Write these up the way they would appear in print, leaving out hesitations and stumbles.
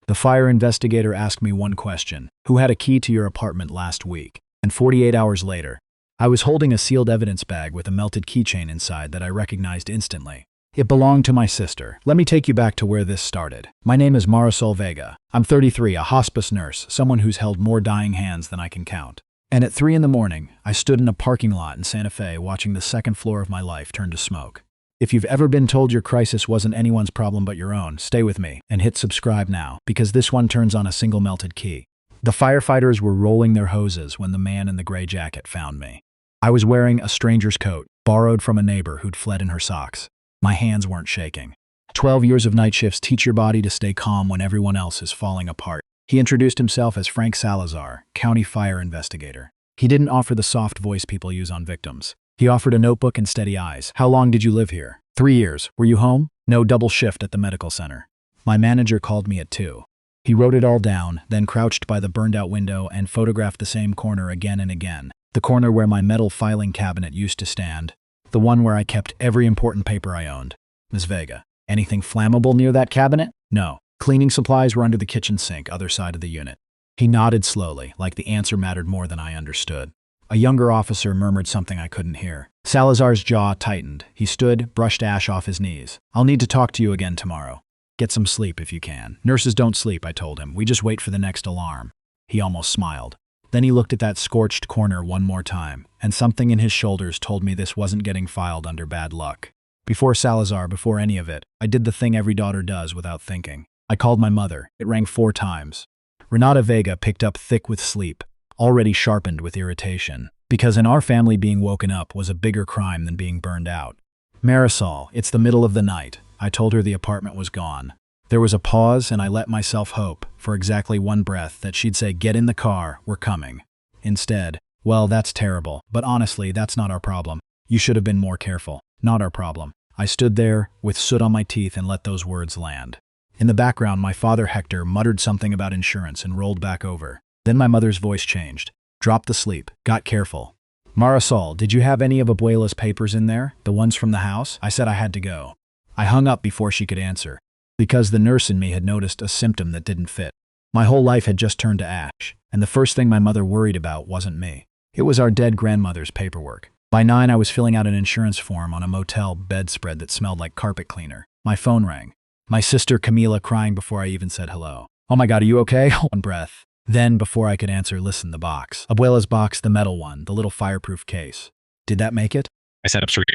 The fire investigator asked me one question: who had a key to your apartment last week? And 48 hours later, I was holding a sealed evidence bag with a melted keychain inside that I recognized instantly. It belonged to my sister. Let me take you back to where this started. My name is Marisol Vega. I'm 33, a hospice nurse, someone who's held more dying hands than I can count. And at 3 in the morning, I stood in a parking lot in Santa Fe watching the second floor of my life turn to smoke. If you've ever been told your crisis wasn't anyone's problem but your own, stay with me and hit subscribe now, because this one turns on a single melted key. The firefighters were rolling their hoses when the man in the gray jacket found me. I was wearing a stranger's coat, borrowed from a neighbor who'd fled in her socks. My hands weren't shaking. 12 years of night shifts teach your body to stay calm when everyone else is falling apart. He introduced himself as Frank Salazar, county fire investigator. He didn't offer the soft voice people use on victims. He offered a notebook and steady eyes. How long did you live here? 3 years. Were you home? No, double shift at the medical center. My manager called me at 2. He wrote it all down, then crouched by the burned-out window and photographed the same corner again and again. The corner where my metal filing cabinet used to stand. The one where I kept every important paper I owned. Ms. Vega, anything flammable near that cabinet? No. Cleaning supplies were under the kitchen sink, other side of the unit. He nodded slowly, like the answer mattered more than I understood. A younger officer murmured something I couldn't hear. Salazar's jaw tightened. He stood, brushed ash off his knees. I'll need to talk to you again tomorrow. Get some sleep if you can. Nurses don't sleep, I told him. We just wait for the next alarm. He almost smiled. Then he looked at that scorched corner one more time, and something in his shoulders told me this wasn't getting filed under bad luck. Before Salazar, before any of it, I did the thing every daughter does without thinking. I called my mother. It rang 4 times. Renata Vega picked up thick with sleep, already sharpened with irritation, because in our family being woken up was a bigger crime than being burned out. Marisol, it's the middle of the night. I told her the apartment was gone. There was a pause, and I let myself hope, for exactly one breath, that she'd say, "Get in the car, we're coming." Instead, "Well, that's terrible, but honestly, that's not our problem. You should have been more careful. Not our problem." I stood there, with soot on my teeth, and let those words land. In the background, my father Hector muttered something about insurance and rolled back over. Then my mother's voice changed. Dropped the sleep. Got careful. "Marisol, did you have any of Abuela's papers in there? The ones from the house?" I said I had to go. I hung up before she could answer, because the nurse in me had noticed a symptom that didn't fit. My whole life had just turned to ash, and the first thing my mother worried about wasn't me. It was our dead grandmother's paperwork. By 9, I was filling out an insurance form on a motel bedspread that smelled like carpet cleaner. My phone rang. My sister Camila crying before I even said hello. "Oh my God, are you okay?" One breath. Then, before I could answer, listen, the box. Abuela's box, the metal one, the little fireproof case. Did that make it? I sat up straight.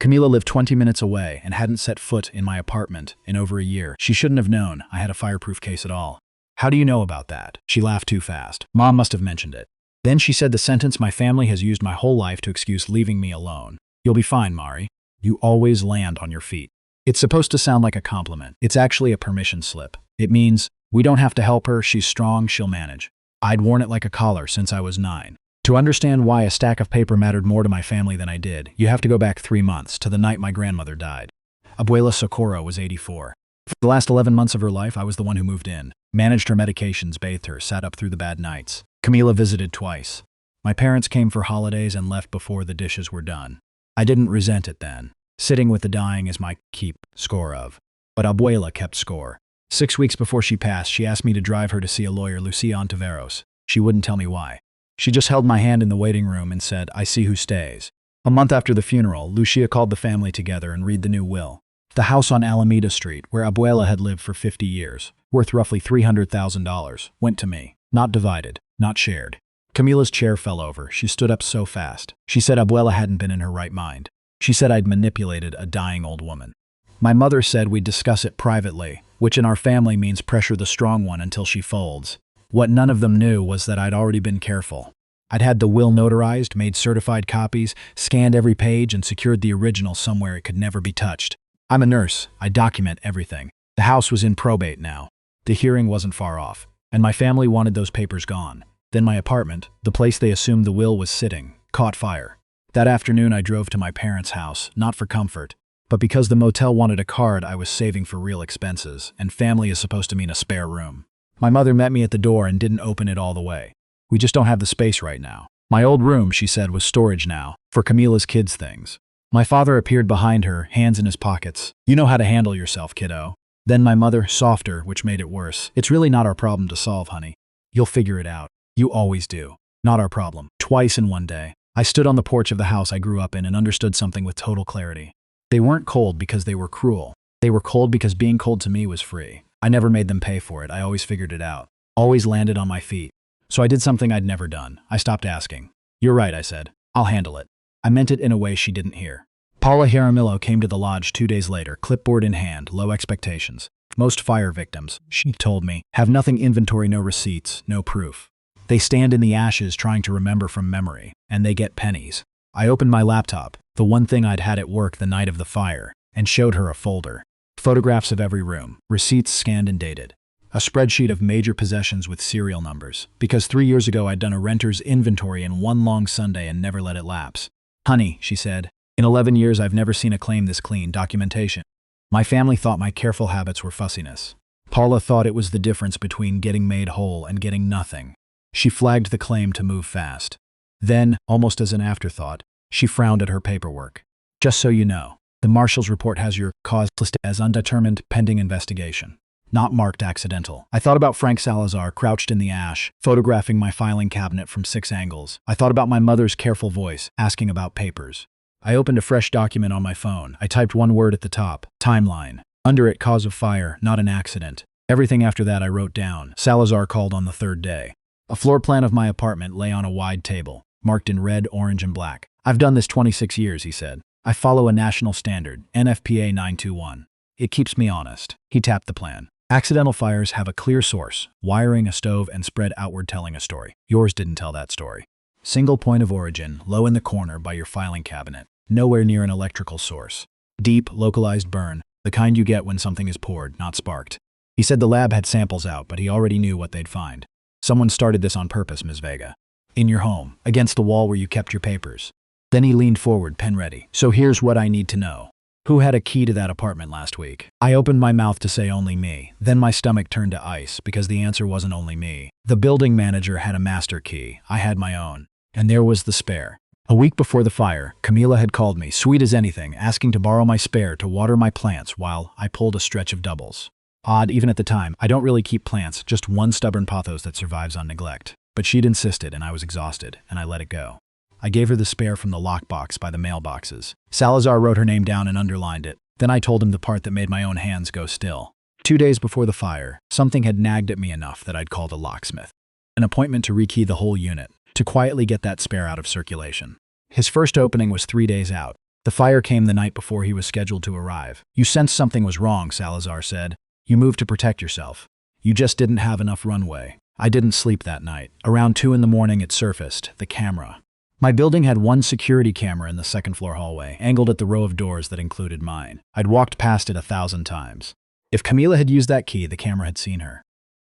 Camila lived 20 minutes away and hadn't set foot in my apartment in over a year. She shouldn't have known I had a fireproof case at all. "How do you know about that?" She laughed too fast. "Mom must have mentioned it." Then she said the sentence my family has used my whole life to excuse leaving me alone. "You'll be fine, Mari. You always land on your feet." It's supposed to sound like a compliment. It's actually a permission slip. It means, we don't have to help her, she's strong, she'll manage. I'd worn it like a collar since I was 9. To understand why a stack of paper mattered more to my family than I did, you have to go back 3 months, to the night my grandmother died. Abuela Socorro was 84. For the last 11 months of her life, I was the one who moved in, managed her medications, bathed her, sat up through the bad nights. Camila visited twice. My parents came for holidays and left before the dishes were done. I didn't resent it then. Sitting with the dying is my keep score of. But Abuela kept score. 6 weeks before she passed, she asked me to drive her to see a lawyer, Lucia Ontiveros. She wouldn't tell me why. She just held my hand in the waiting room and said, "I see who stays." A month after the funeral, Lucia called the family together and read the new will. The house on Alameda Street, where Abuela had lived for 50 years, worth roughly $300,000, went to me. Not divided, not shared. Camila's chair fell over. She stood up so fast. She said Abuela hadn't been in her right mind. She said I'd manipulated a dying old woman. My mother said we'd discuss it privately, which in our family means pressure the strong one until she folds. What none of them knew was that I'd already been careful. I'd had the will notarized, made certified copies, scanned every page, and secured the original somewhere it could never be touched. I'm a nurse. I document everything. The house was in probate now. The hearing wasn't far off, and my family wanted those papers gone. Then my apartment, the place they assumed the will was sitting, caught fire. That afternoon I drove to my parents' house, not for comfort, but because the motel wanted a card I was saving for real expenses, and family is supposed to mean a spare room. My mother met me at the door and didn't open it all the way. "We just don't have the space right now." My old room, she said, was storage now, for Camila's kids' things. My father appeared behind her, hands in his pockets. "You know how to handle yourself, kiddo." Then my mother, softer, which made it worse. It's really not our problem to solve, honey. You'll figure it out. You always do. Not our problem. Twice in one day. I stood on the porch of the house I grew up in and understood something with total clarity. They weren't cold because they were cruel. They were cold because being cold to me was free. I never made them pay for it. I always figured it out. Always landed on my feet. So I did something I'd never done. I stopped asking. You're right, I said. I'll handle it. I meant it in a way she didn't hear. Paula Jaramillo came to the lodge 2 days later, clipboard in hand, low expectations. Most fire victims, she told me, have nothing inventory, no receipts, no proof. They stand in the ashes trying to remember from memory, and they get pennies. I opened my laptop, the one thing I'd had at work the night of the fire, and showed her a folder. Photographs of every room, receipts scanned and dated. A spreadsheet of major possessions with serial numbers, because 3 years ago I'd done a renter's inventory in one long Sunday and never let it lapse. Honey, she said, in 11 years I've never seen a claim this clean, documentation. My family thought my careful habits were fussiness. Paula thought it was the difference between getting made whole and getting nothing. She flagged the claim to move fast. Then, almost as an afterthought, she frowned at her paperwork. Just so you know, the marshal's report has your cause listed as undetermined pending investigation. Not marked accidental. I thought about Frank Salazar crouched in the ash, photographing my filing cabinet from 6 angles. I thought about my mother's careful voice, asking about papers. I opened a fresh document on my phone. I typed one word at the top, timeline. Under it, cause of fire, not an accident. Everything after that I wrote down. Salazar called on the 3rd day. A floor plan of my apartment lay on a wide table, marked in red, orange, and black. I've done this 26 years, he said. I follow a national standard, NFPA 921. It keeps me honest. He tapped the plan. Accidental fires have a clear source, wiring, a stove, and spread outward telling a story. Yours didn't tell that story. Single point of origin, low in the corner by your filing cabinet. Nowhere near an electrical source. Deep, localized burn, the kind you get when something is poured, not sparked. He said the lab had samples out, but he already knew what they'd find. Someone started this on purpose, Ms. Vega. In your home, against the wall where you kept your papers. Then he leaned forward, pen ready. So here's what I need to know. Who had a key to that apartment last week? I opened my mouth to say only me. Then my stomach turned to ice because the answer wasn't only me. The building manager had a master key. I had my own. And there was the spare. A week before the fire, Camila had called me, sweet as anything, asking to borrow my spare to water my plants while I pulled a stretch of doubles. Odd, even at the time, I don't really keep plants, just one stubborn pothos that survives on neglect. But she'd insisted, and I was exhausted, and I let it go. I gave her the spare from the lockbox by the mailboxes. Salazar wrote her name down and underlined it. Then I told him the part that made my own hands go still. 2 days before the fire, something had nagged at me enough that I'd called a locksmith. An appointment to rekey the whole unit, to quietly get that spare out of circulation. His first opening was 3 days out. The fire came the night before he was scheduled to arrive. You sensed something was wrong, Salazar said. You moved to protect yourself. You just didn't have enough runway. I didn't sleep that night. Around 2 in the morning it surfaced, the camera. My building had one security camera in the 2nd floor hallway, angled at the row of doors that included mine. I'd walked past it 1,000 times. If Camila had used that key, the camera had seen her.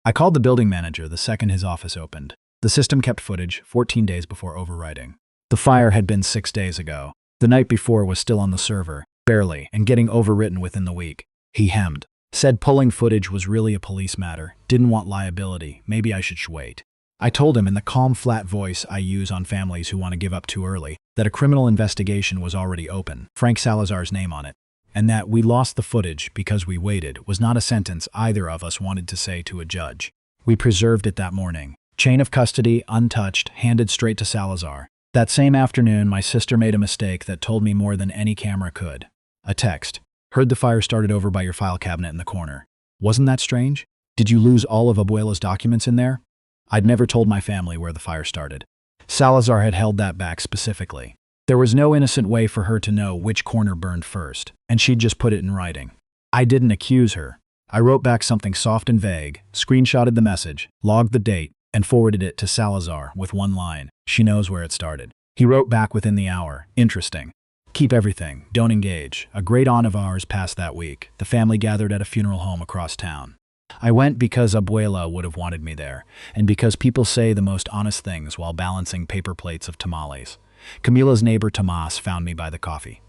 I called the building manager the second his office opened. The system kept footage 14 days before overwriting. The fire had been 6 days ago. The night before was still on the server, barely, and getting overwritten within the week. He hemmed. Said pulling footage was really a police matter, didn't want liability, maybe I should wait. I told him in the calm, flat voice I use on families who want to give up too early, that a criminal investigation was already open, Frank Salazar's name on it, and that we lost the footage because we waited was not a sentence either of us wanted to say to a judge. We preserved it that morning. Chain of custody, untouched, handed straight to Salazar. That same afternoon, my sister made a mistake that told me more than any camera could. A text. Heard the fire started over by your file cabinet in the corner. Wasn't that strange? Did you lose all of Abuela's documents in there? I'd never told my family where the fire started. Salazar had held that back specifically. There was no innocent way for her to know which corner burned first, and she'd just put it in writing. I didn't accuse her. I wrote back something soft and vague, screenshotted the message, logged the date, and forwarded it to Salazar with one line. She knows where it started. He wrote back within the hour. Interesting. Keep everything. Don't engage. A great aunt of ours passed that week. The family gathered at a funeral home across town. I went because Abuela would have wanted me there, and because people say the most honest things while balancing paper plates of tamales. Camila's neighbor Tomas found me by the coffee.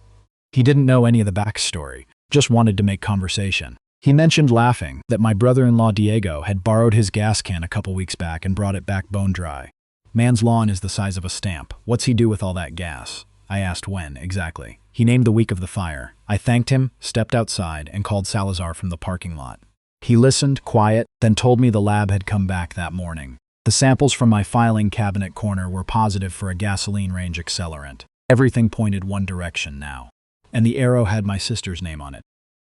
He didn't know any of the backstory, just wanted to make conversation. He mentioned, laughing, that my brother-in-law Diego had borrowed his gas can a couple weeks back and brought it back bone dry. Man's lawn is the size of a stamp. What's he do with all that gas? I asked when, exactly. He named the week of the fire. I thanked him, stepped outside, and called Salazar from the parking lot. He listened, quiet, then told me the lab had come back that morning. The samples from my filing cabinet corner were positive for a gasoline range accelerant. Everything pointed one direction now. And the arrow had my sister's name on it.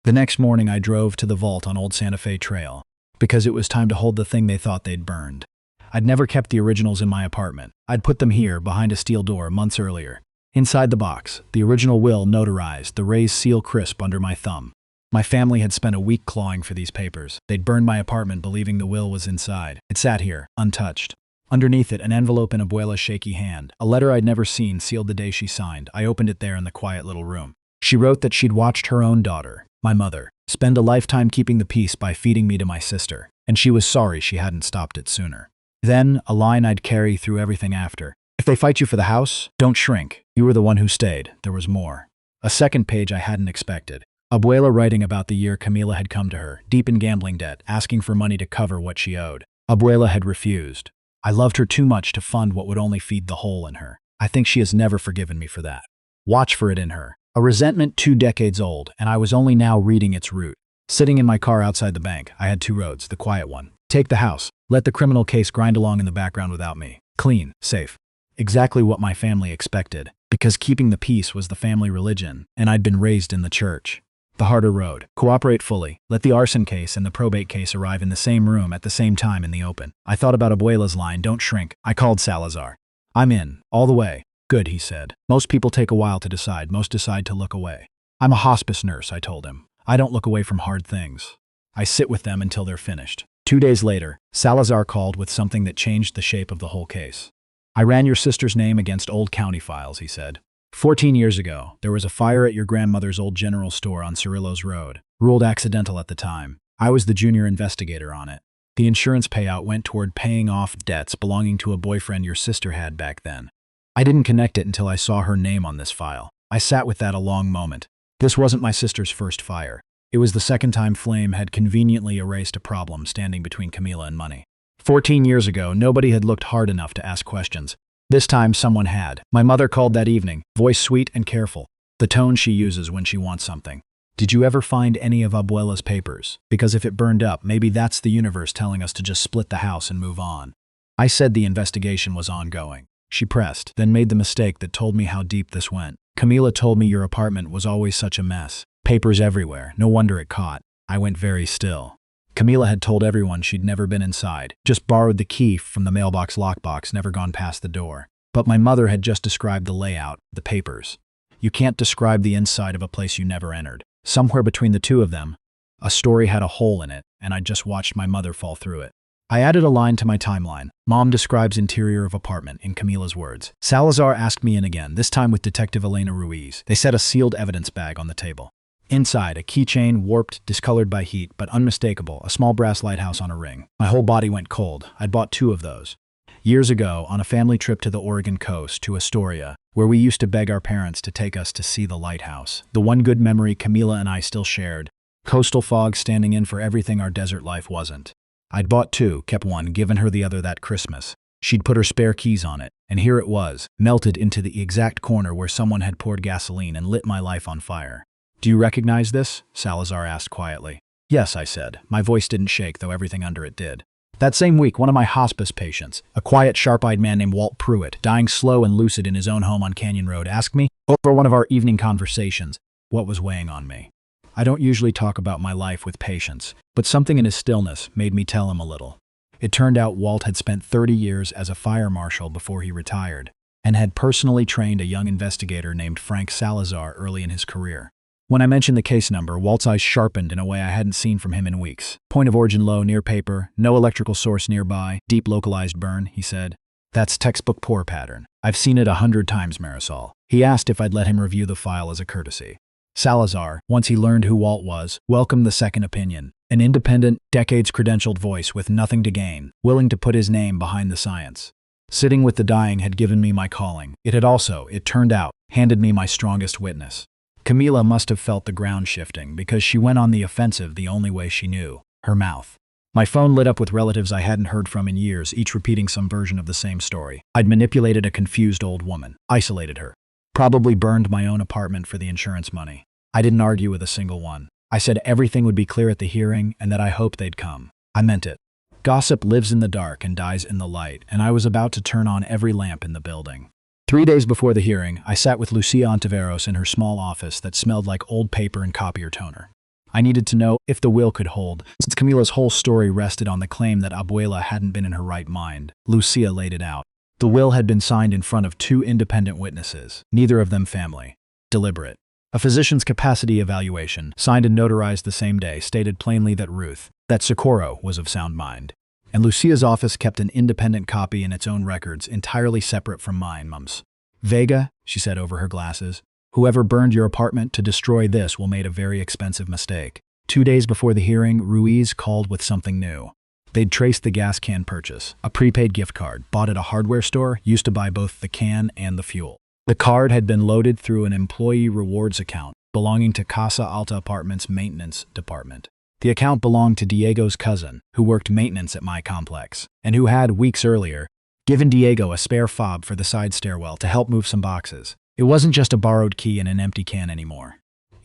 The next morning I drove to the vault on Old Santa Fe Trail, because it was time to hold the thing they thought they'd burned. I'd never kept the originals in my apartment. I'd put them here, behind a steel door, months earlier. Inside the box, the original will notarized, the raised seal crisp under my thumb. My family had spent a week clawing for these papers. They'd burned my apartment believing the will was inside. It sat here, untouched. Underneath it, an envelope in Abuela's shaky hand. A letter I'd never seen, sealed the day she signed. I opened it there in the quiet little room. She wrote that she'd watched her own daughter, my mother, spend a lifetime keeping the peace by feeding me to my sister, and she was sorry she hadn't stopped it sooner. Then, a line I'd carry through everything after. If they fight you for the house, don't shrink. You were the one who stayed. There was more. A second page I hadn't expected. Abuela writing about the year Camila had come to her, deep in gambling debt, asking for money to cover what she owed. Abuela had refused. I loved her too much to fund what would only feed the hole in her. I think she has never forgiven me for that. Watch for it in her. A resentment 2 decades old, and I was only now reading its root. Sitting in my car outside the bank, I had 2 roads, the quiet one. Take the house. Let the criminal case grind along in the background without me. Clean, safe. Exactly what my family expected, because keeping the peace was the family religion, and I'd been raised in the church. The harder road. Cooperate fully. Let the arson case and the probate case arrive in the same room at the same time in the open. I thought about Abuela's line, don't shrink. I called Salazar. I'm in. All the way. Good, he said. Most people take a while to decide. Most decide to look away. I'm a hospice nurse, I told him. I don't look away from hard things. I sit with them until they're finished. 2 days later, Salazar called with something that changed the shape of the whole case. I ran your sister's name against old county files, he said. 14 years ago, there was a fire at your grandmother's old general store on Cirillo's Road. Ruled accidental at the time. I was the junior investigator on it. The insurance payout went toward paying off debts belonging to a boyfriend your sister had back then. I didn't connect it until I saw her name on this file. I sat with that a long moment. This wasn't my sister's first fire. It was the second time flame had conveniently erased a problem standing between Camila and money. 14 years ago, nobody had looked hard enough to ask questions. This time, someone had. My mother called that evening, voice sweet and careful, the tone she uses when she wants something. Did you ever find any of Abuela's papers? Because if it burned up, maybe that's the universe telling us to just split the house and move on. I said the investigation was ongoing. She pressed, then made the mistake that told me how deep this went. Camila told me your apartment was always such a mess. Papers everywhere, no wonder it caught. I went very still. Camila had told everyone she'd never been inside, just borrowed the key from the mailbox lockbox, never gone past the door. But my mother had just described the layout, the papers. You can't describe the inside of a place you never entered. Somewhere between the two of them, a story had a hole in it, and I just watched my mother fall through it. I added a line to my timeline. Mom describes interior of apartment, in Camila's words. Salazar asked me in again, this time with Detective Elena Ruiz. They set a sealed evidence bag on the table. Inside, a keychain, warped, discolored by heat, but unmistakable, a small brass lighthouse on a ring. My whole body went cold. I'd bought 2 of those. Years ago, on a family trip to the Oregon coast, to Astoria, where we used to beg our parents to take us to see the lighthouse. The one good memory Camila and I still shared. Coastal fog standing in for everything our desert life wasn't. I'd bought 2, kept one, given her the other that Christmas. She'd put her spare keys on it, and here it was, melted into the exact corner where someone had poured gasoline and lit my life on fire. Do you recognize this? Salazar asked quietly. Yes, I said. My voice didn't shake, though everything under it did. That same week, one of my hospice patients, a quiet, sharp-eyed man named Walt Pruitt, dying slow and lucid in his own home on Canyon Road, asked me, over one of our evening conversations, what was weighing on me. I don't usually talk about my life with patients, but something in his stillness made me tell him a little. It turned out Walt had spent 30 years as a fire marshal before he retired, and had personally trained a young investigator named Frank Salazar early in his career. When I mentioned the case number, Walt's eyes sharpened in a way I hadn't seen from him in weeks. Point of origin low, near paper, no electrical source nearby, deep localized burn, he said. That's textbook pour pattern. I've seen it 100 times, Marisol. He asked if I'd let him review the file as a courtesy. Salazar, once he learned who Walt was, welcomed the second opinion. An independent, decades-credentialed voice with nothing to gain, willing to put his name behind the science. Sitting with the dying had given me my calling. It had also, it turned out, handed me my strongest witness. Camila must have felt the ground shifting because she went on the offensive the only way she knew, her mouth. My phone lit up with relatives I hadn't heard from in years, each repeating some version of the same story. I'd manipulated a confused old woman, isolated her, probably burned my own apartment for the insurance money. I didn't argue with a single one. I said everything would be clear at the hearing and that I hoped they'd come. I meant it. Gossip lives in the dark and dies in the light, and I was about to turn on every lamp in the building. 3 days before the hearing, I sat with Lucia Ontiveros in her small office that smelled like old paper and copier toner. I needed to know if the will could hold, since Camila's whole story rested on the claim that Abuela hadn't been in her right mind. Lucia laid it out. The will had been signed in front of 2 independent witnesses, neither of them family. Deliberate. A physician's capacity evaluation, signed and notarized the same day, stated plainly that Socorro was of sound mind. And Lucia's office kept an independent copy in its own records, entirely separate from mine, mums. Vega, she said over her glasses, whoever burned your apartment to destroy this will made a very expensive mistake. 2 days before the hearing, Ruiz called with something new. They'd traced the gas can purchase, a prepaid gift card, bought at a hardware store, used to buy both the can and the fuel. The card had been loaded through an employee rewards account belonging to Casa Alta Apartments' maintenance department. The account belonged to Diego's cousin, who worked maintenance at my complex, and who had, weeks earlier, given Diego a spare fob for the side stairwell to help move some boxes. It wasn't just a borrowed key and an empty can anymore.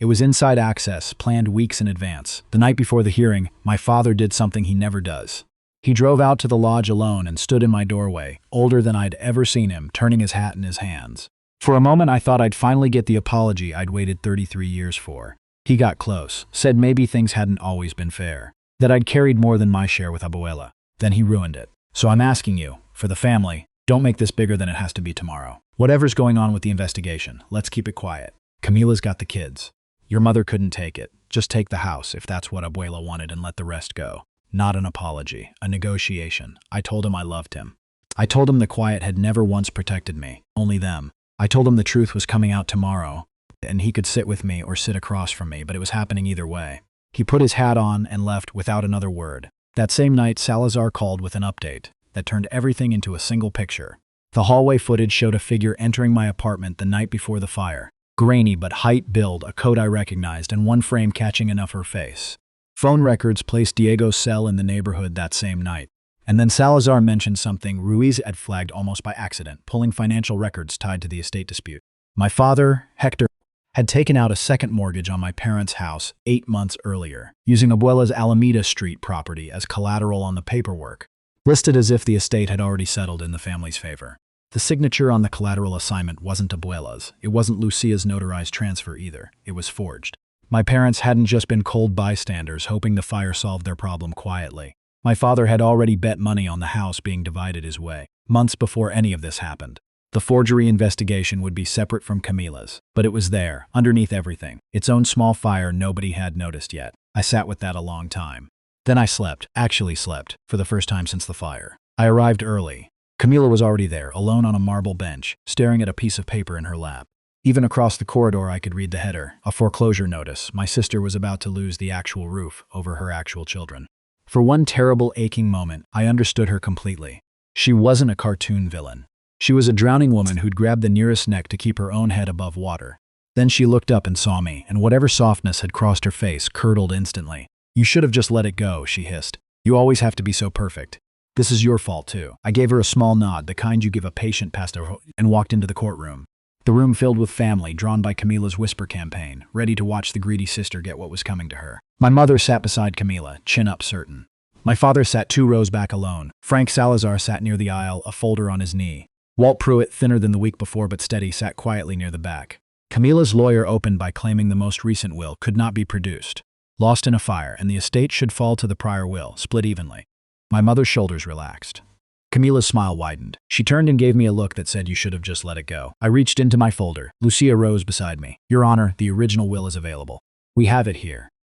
It was inside access, planned weeks in advance. The night before the hearing, my father did something he never does. He drove out to the lodge alone and stood in my doorway, older than I'd ever seen him, turning his hat in his hands. For a moment, I thought I'd finally get the apology I'd waited 33 years for. He got close, said maybe things hadn't always been fair, that I'd carried more than my share with Abuela. Then he ruined it. So I'm asking you, for the family, don't make this bigger than it has to be tomorrow. Whatever's going on with the investigation, let's keep it quiet. Camila's got the kids. Your mother couldn't take it. Just take the house if that's what Abuela wanted and let the rest go. Not an apology, a negotiation. I told him I loved him. I told him the quiet had never once protected me, only them. I told him the truth was coming out tomorrow, and he could sit with me or sit across from me, but it was happening either way. He put his hat on and left without another word. That same night, Salazar called with an update that turned everything into a single picture. The hallway footage showed a figure entering my apartment the night before the fire. Grainy but height, build, a coat I recognized, and one frame catching enough her face. Phone records placed Diego's cell in the neighborhood that same night. And then Salazar mentioned something Ruiz had flagged almost by accident, pulling financial records tied to the estate dispute. My father, Hector, had taken out a second mortgage on my parents' house 8 months earlier, using Abuela's Alameda Street property as collateral on the paperwork, listed as if the estate had already settled in the family's favor. The signature on the collateral assignment wasn't Abuela's. It wasn't Lucia's notarized transfer either. It was forged. My parents hadn't just been cold bystanders hoping the fire solved their problem quietly. My father had already bet money on the house being divided his way, months before any of this happened. The forgery investigation would be separate from Camila's, but it was there, underneath everything, its own small fire nobody had noticed yet. I sat with that a long time. Then I actually slept, for the first time since the fire. I arrived early. Camila was already there, alone on a marble bench, staring at a piece of paper in her lap. Even across the corridor I could read the header, a foreclosure notice. My sister was about to lose the actual roof over her actual children. For one terrible, aching moment, I understood her completely. She wasn't a cartoon villain. She was a drowning woman who'd grabbed the nearest neck to keep her own head above water. Then she looked up and saw me, and whatever softness had crossed her face curdled instantly. "You should have just let it go," she hissed. "You always have to be so perfect. This is your fault, too." I gave her a small nod, the kind you give a patient past a and walked into the courtroom. The room filled with family, drawn by Camila's whisper campaign, ready to watch the greedy sister get what was coming to her. My mother sat beside Camila, chin up certain. My father sat 2 rows back alone. Frank Salazar sat near the aisle, a folder on his knee. Walt Pruitt, thinner than the week before but steady, sat quietly near the back. Camila's lawyer opened by claiming the most recent will could not be produced, lost in a fire, and the estate should fall to the prior will, split evenly. My mother's shoulders relaxed. Camila's smile widened. She turned and gave me a look that said, "You should have just let it go." I reached into my folder. Lucia rose beside me. "Your Honor, the original will is available. We have it here."